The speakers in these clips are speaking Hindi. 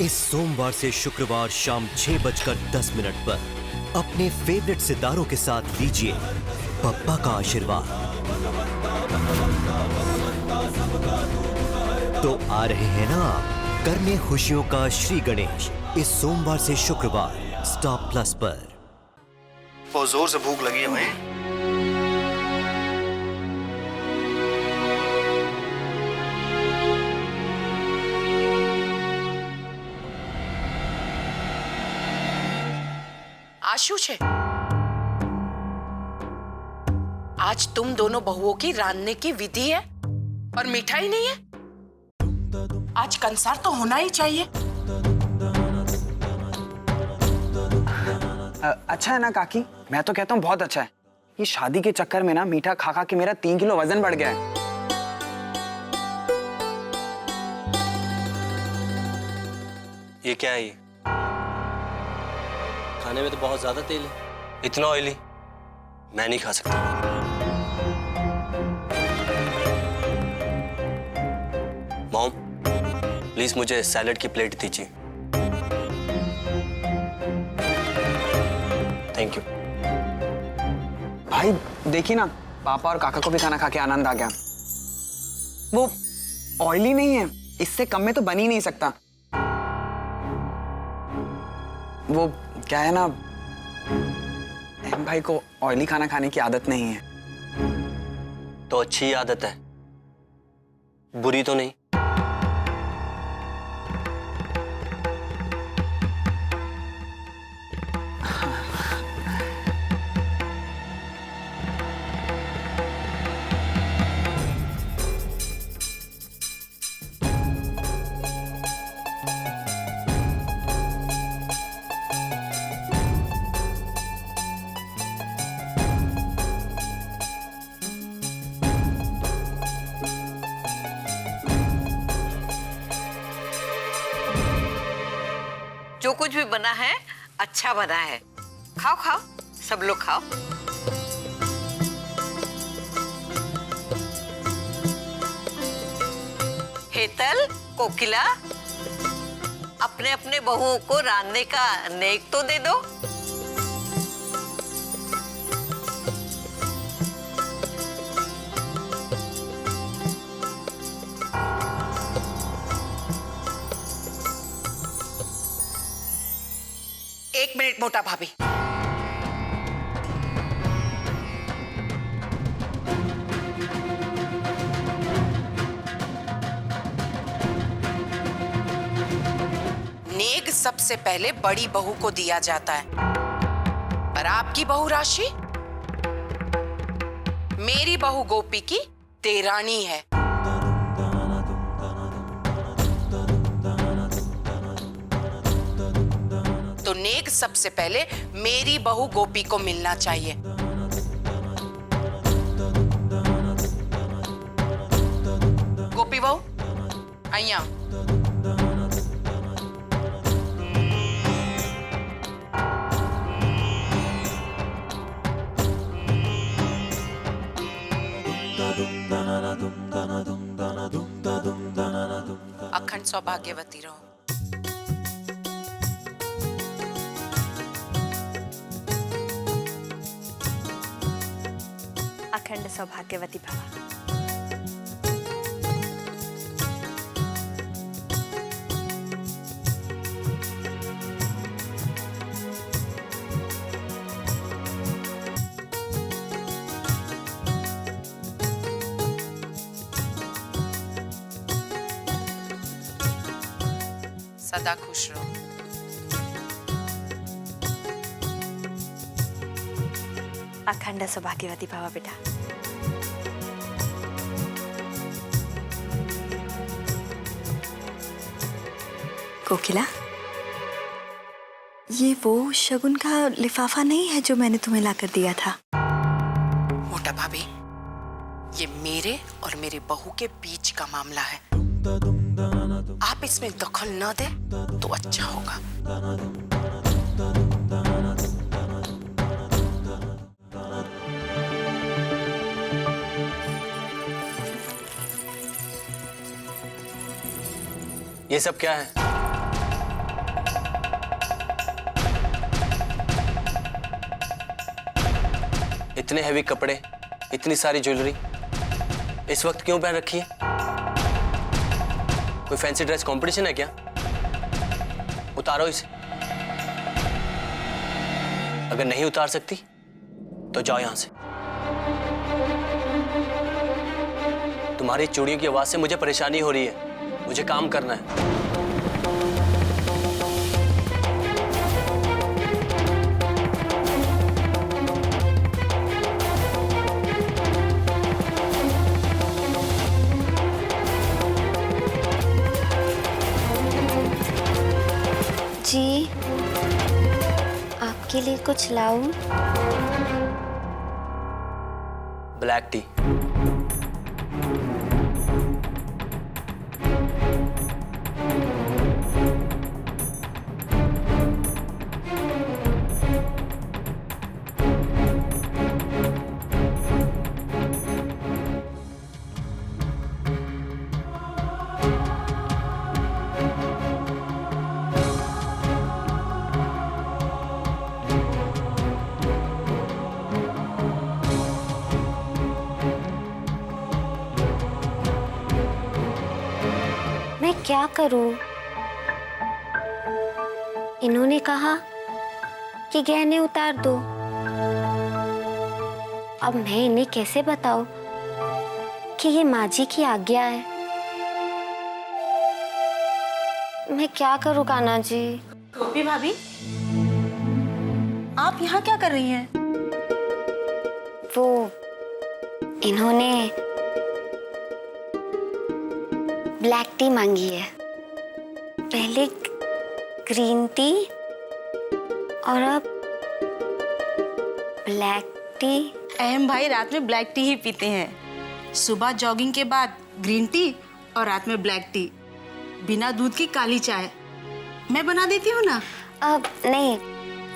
इस सोमवार से शुक्रवार शाम 6:10 पर अपने फेवरेट सितारों के साथ लीजिए पप्पा का आशीर्वाद। तो आ रहे हैं ना आप करने खुशियों का श्री गणेश इस सोमवार से शुक्रवार स्टार प्लस पर। बहुत जोर से भूख लगी है भाई। आशु छे, आज तुम दोनों बहुओं की रांधने की विधि है और मिठाई नहीं है। आज कंसार तो होना ही चाहिए। अच्छा है ना काकी, मैं तो कहता हूँ बहुत अच्छा है। ये शादी के चक्कर में ना मीठा खा खा के मेरा 3 किलो वजन बढ़ गया है। ये क्या है? ये खाने में तो बहुत ज्यादा तेल है, इतना ऑयली मैं नहीं खा सकता। मॉम प्लीज मुझे सैलेड की प्लेट दीजिए। Thank you. भाई देखिए ना, पापा और काका को भी खाना खा के आनंद आ गया। वो ऑयली नहीं है, इससे कम में तो बन ही नहीं सकता। वो क्या है ना, अहम भाई को ऑयली खाना खाने की आदत नहीं है। तो अच्छी आदत है, बुरी तो नहीं। जो कुछ भी बना है अच्छा बना है। खाओ खाओ, सब लोग खाओ। हेतल, कोकिला, अपने अपने बहुओं को रांधने का नेक तो दे दो। एक मिनट मोटा भाभी, नेक सबसे पहले बड़ी बहू को दिया जाता है, पर आपकी बहू राशि मेरी बहू गोपी की देरानी है। तो नेक सबसे पहले मेरी बहू गोपी को मिलना चाहिए। गोपी बहू आइया। अखंड सौभाग्यवती रहो। अखंड सौभाग्यवती भव। सदा खुश रहो। अखंड सौभाग्यवती भव बेटा। कोकिला, ये वो शगुन का लिफाफा नहीं है जो मैंने तुम्हें लाकर दिया था। मोटा भाभी, ये मेरे और मेरी बहू के बीच का मामला है। आप इसमें दखल न दे तो अच्छा होगा। ये सब क्या है? इतने हैवी कपड़े, इतनी सारी ज्वेलरी इस वक्त क्यों पहन रखी है? कोई फैंसी ड्रेस कंपटीशन है क्या? उतारो इसे। अगर नहीं उतार सकती तो जाओ यहां से। तुम्हारी चूड़ियों की आवाज से मुझे परेशानी हो रही है, मुझे काम करना है। जी, आपके लिए कुछ लाऊं? Black T. मैं क्या करूं? इन्होंने कहा कि गहने उतार दो। अब मैं इन्हें कैसे बताऊं कि ये माँ जी की आज्ञा है? मैं क्या करूं कान्हा जी? गोपी भाभी, आप यहाँ क्या कर रही हैं? वो इन्होंने ब्लैक टी मांगी है। पहले ग्रीन टी और अब ब्लैक टी। अहम भाई रात में ब्लैक टी ही पीते हैं। सुबह जॉगिंग के बाद ग्रीन टी और रात में ब्लैक टी, बिना दूध की काली चाय। मैं बना देती हूँ ना। अब नहीं,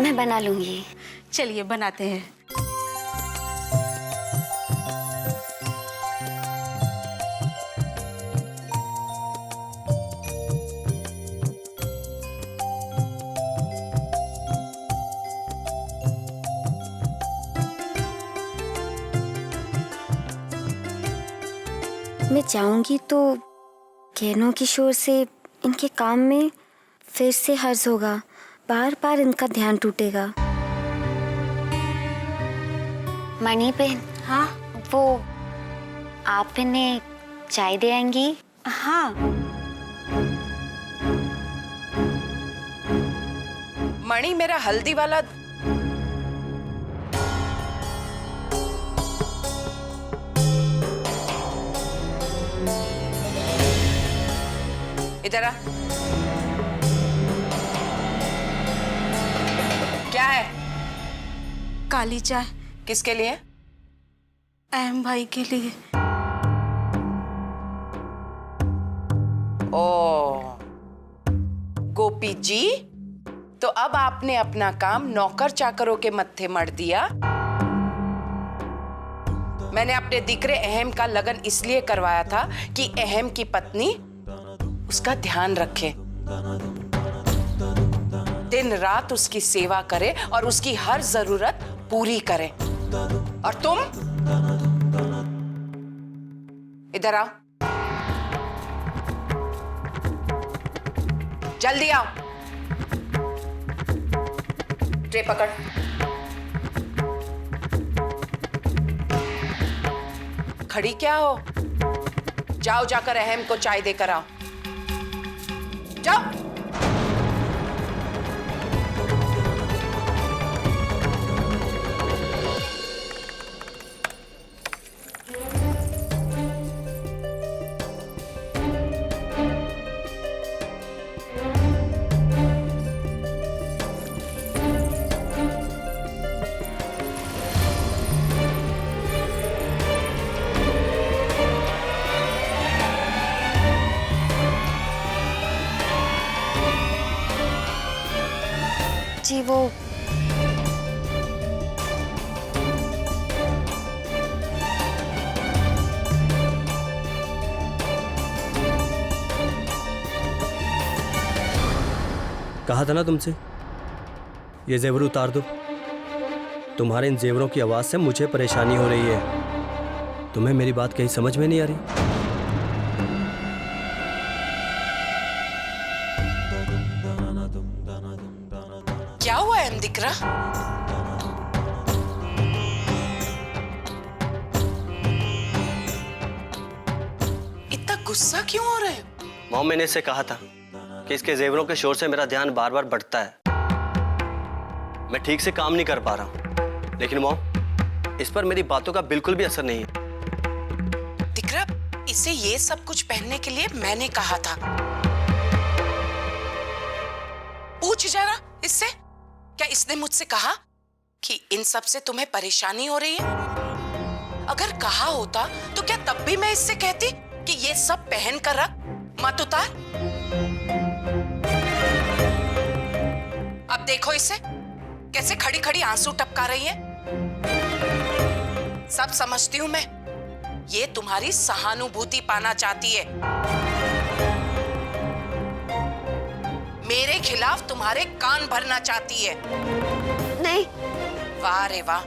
मैं बना लूंगी। चलिए बनाते हैं। मैं जाऊंगी तो गहनों की शोर से इनके काम में फिर से हर्ज होगा, बार बार इनका ध्यान टूटेगा। मणि बहन, हाँ वो आप इन्हें चाय दे आएंगी? हाँ। मणि, मेरा हल्दी वाला इधर आ। क्या है? काली चाय। किसके लिए? अहम भाई के लिए। ओ गोपी जी, तो अब आपने अपना काम नौकर चाकरों के मत्थे मढ़ दिया। मैंने अपने दिकरे अहम का लगन इसलिए करवाया था कि अहम की पत्नी उसका ध्यान रखे, दिन रात उसकी सेवा करे और उसकी हर जरूरत पूरी करे। और तुम इधर आओ, जल्दी आओ। ट्रे पकड़। खड़ी क्या हो? जाओ, जाकर अहम को चाय देकर आओ। जाओ। जी वो कहा था ना तुमसे, ये जेवर उतार दो। तुम्हारे इन जेवरों की आवाज से मुझे परेशानी हो रही है। तुम्हें मेरी बात कहीं समझ में नहीं आ रही? क्या हुआ है दिकरा? इतना गुस्सा क्यों हो रहे हो? मॉम, मैंने इससे कहा था कि इसके जेवरों के शोर से मेरा ध्यान बार बार बढ़ता है। मैं ठीक से काम नहीं कर पा रहा हूं। लेकिन मॉम, इस पर मेरी बातों का बिल्कुल भी असर नहीं है। दिकरा, इसे ये सब कुछ पहनने के लिए मैंने कहा था। पूछ जरा इससे, क्या इसने मुझसे कहा कि इन सब से तुम्हें परेशानी हो रही है? अगर कहा होता तो क्या तब भी मैं इससे कहती कि ये सब पहन कर रख, मत उतार? अब देखो इसे कैसे खड़ी खड़ी आंसू टपका रही है। सब समझती हूं मैं, ये तुम्हारी सहानुभूति पाना चाहती है, मेरे खिलाफ तुम्हारे कान भरना चाहती है। नहीं। वाह रे वाह,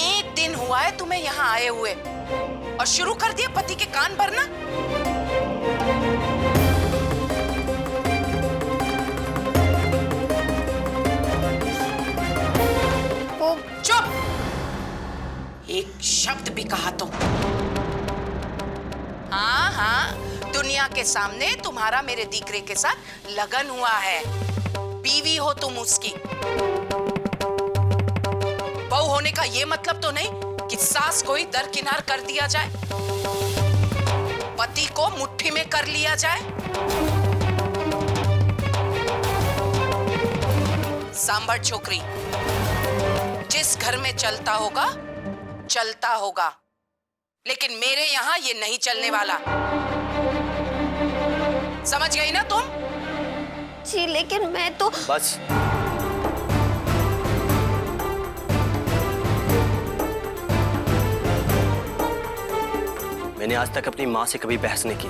एक दिन हुआ है तुम्हें यहाँ आए हुए और शुरू कर दिया पति के कान भरना। वो चुप! एक शब्द भी कहा तो हाँ, दुनिया के सामने तुम्हारा मेरे दीकरे के साथ लगन हुआ है। बीवी हो तुम उसकी। बहू होने का ये मतलब तो नहीं कि सास को ही दरकिनार कर दिया जाए, पति को मुट्ठी में कर लिया जाए। सांभर छोकरी, जिस घर में चलता होगा, लेकिन मेरे यहाँ ये नहीं चलने वाला। समझ गई ना तुम? जी, लेकिन मैं तो बस। मैंने आज तक अपनी माँ से कभी बहस नहीं की,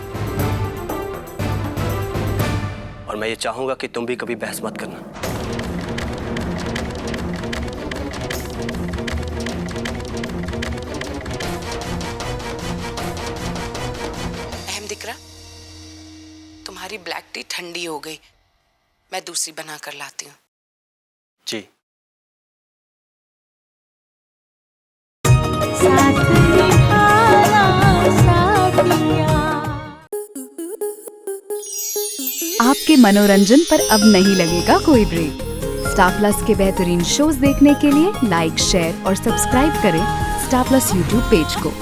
और मैं ये चाहूंगा कि तुम भी कभी बहस मत करना। दिकरा, तुम्हारी ब्लैक टी ठंडी हो गई, मैं दूसरी बना कर लाती हूँ। जी। आपके मनोरंजन पर अब नहीं लगेगा कोई ब्रेक। स्टार प्लस के बेहतरीन शोज देखने के लिए लाइक, शेयर और सब्सक्राइब करें स्टार प्लस यूट्यूब पेज को।